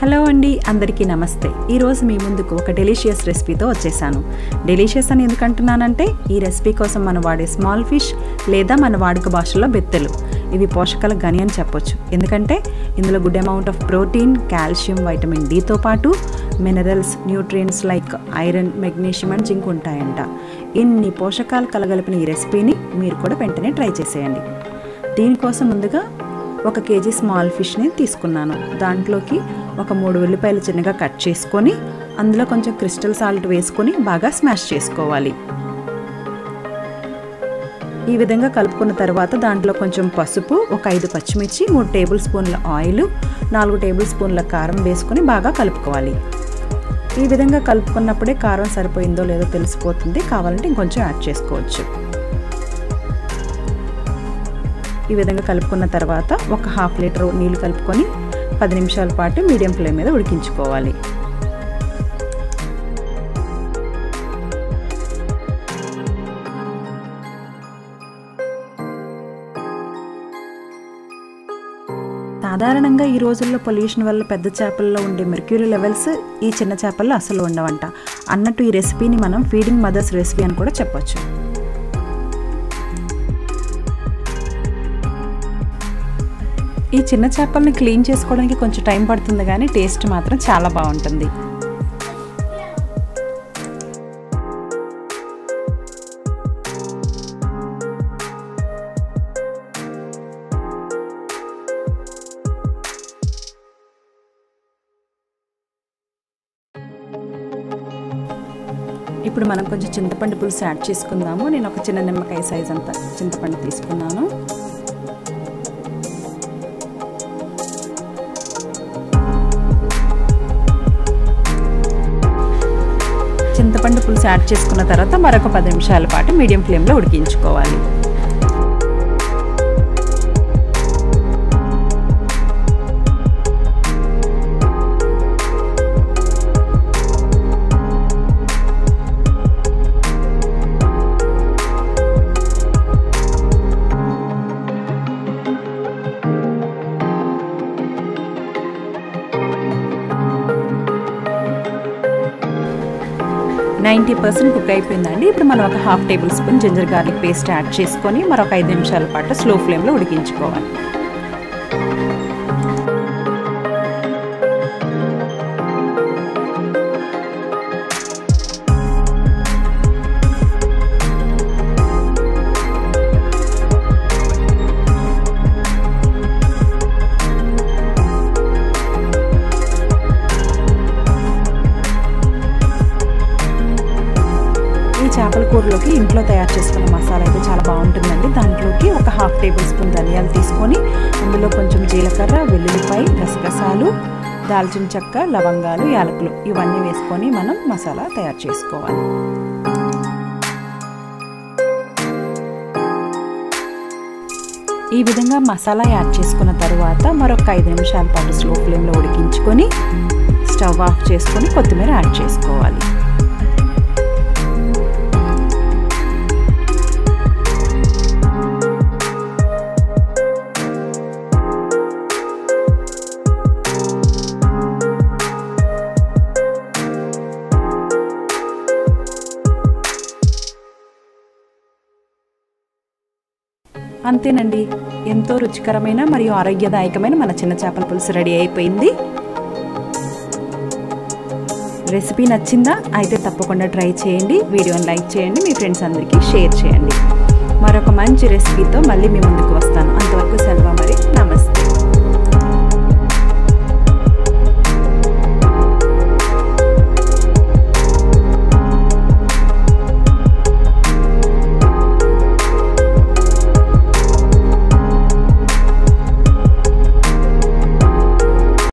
Hello అండి, అందరికీ నమస్తే. ఈరోజు మీ ముందుకు ఒక డెలిషియస్ రెసిపీతో వచ్చేసాను. డెలిషియస్ అని ఎందుకంటున్నానంటే ఈ రెసిపీ కోసం మనం వాడే స్మాల్ ఫిష్ లేదా మన వాడుక భాషలో బెత్తెలు ఇవి పోషకాల గని అని చెప్పొచ్చు. ఎందుకంటే ఇందులో good amount of protein, calcium, vitamin డితో పాటు minerals, nutrients like iron, magnesium and zinc ఉంటాయంట. ఇన్ని పోషకాలు కలగలిపిన ఈ రెసిపీని మీరు కూడా వెంటనే ట్రై చేసేయండి. దీనికోసం ముందుగా 1 కేజీ స్మాల్ ఫిష్ని తీసుకున్నాను. దాంట్లోకి ఒక 3 ఉల్లిపాయలు చిన్నగా కట్ చేసుకొని అందులో కొంచెం క్రిస్టల్ సాల్ట్ వేసుకొని బాగా స్మాష్ చేసుకోవాలి. ఈ విధంగా కలుపుకున్న తర్వాత దాంట్లో కొంచెం పసుపు, ఒక 5 పచ్చిమిర్చి, 3 టేబుల్ స్పూన్ల ఆయిల్, 4 టేబుల్ స్పూన్ల కారం వేసుకొని బాగా కలుపుకోవాలి. ఈ విధంగా కలుపుకున్నప్పుడే కారం సరిపోయిందో లేదో తెలిసిపోతుంది. కావాలంటే ఇంకొంచెం యాడ్ చేసుకోవచ్చు. ఈ విధంగా కలుపుకున్న తర్వాత ఒక 1/2 లీటర్ నీళ్లు కలుపుకొని 10 నిమిషాల పాటు మీడియం ఫ్లేమ్ మీద ఉడికించుకోవాలి. సాధారణంగా ఈ రోజుల్లో పొల్యూషన్ వల్ల పెద్ద చేపల్లో ఉండే మెర్క్యూరీ లెవెల్స్ ఈ చిన్న చేపల్లో అసలు ఉండవంట. అన్నట్టు ఈ రెసిపీని మనం ఫీడింగ్ మదర్స్ రెసిపీ అని కూడా చెప్పొచ్చు. ఈ చిన్న చేపల్ని క్లీన్ చేసుకోవడానికి కొంచెం టైం పడుతుంది, కానీ టేస్ట్ మాత్రం చాలా బాగుంటుంది. ఇప్పుడు మనం కొంచెం చింతపండు పులుసు యాడ్ చేసుకుందాము. నేను ఒక చిన్న నిమ్మకాయ సైజ్ అంతా చింతపండు తీసుకున్నాను. చింతపండు పులుసు యాడ్ చేసుకున్న తర్వాత మరొక 10 నిమిషాల పాటు మీడియం ఫ్లేమ్లో ఉడికించుకోవాలి. నైంటీ 90% కుక్ అయిపోయిందండి. ఇప్పుడు మనం ఒక 1/2 tablespoon ginger garlic paste add చేసుకొని మరొక 5 నిమిషాల పాటు స్లో ఫ్లేమ్లో ఉడికించుకోవాలి. చేపల కూరలోకి ఇంట్లో తయారు చేసుకున్న మసాలా అయితే చాలా బాగుంటుందండి. దాంట్లోకి ఒక 1/2 టేబుల్ స్పూన్ ధనియాలు తీసుకొని అందులో కొంచెం జీలకర్ర, వెల్లుల్లిపాయ, గసగసాలు, దాల్చిన చెక్క, లవంగాలు, యాలకులు ఇవన్నీ వేసుకొని మనం మసాలా తయారు చేసుకోవాలి. ఈ విధంగా మసాలా యాడ్ చేసుకున్న తర్వాత మరొక 5 నిమిషాల పాటు స్లో ఫ్లేమ్లో ఉడికించుకొని స్టవ్ ఆఫ్ చేసుకొని కొత్తిమీర యాడ్ చేసుకోవాలి. అంతేనండి, ఎంతో రుచికరమైన మరియు ఆరోగ్యదాయకమైన మన చిన్న చేపల పులుసు రెడీ అయిపోయింది. రెసిపీ నచ్చిందా? అయితే తప్పకుండా ట్రై చేయండి. వీడియోని లైక్ చేయండి, మీ ఫ్రెండ్స్ అందరికీ షేర్ చేయండి. మరొక మంచి రెసిపీతో మళ్ళీ మీ ముందుకు వస్తాను. అంతవరకు సెలవు.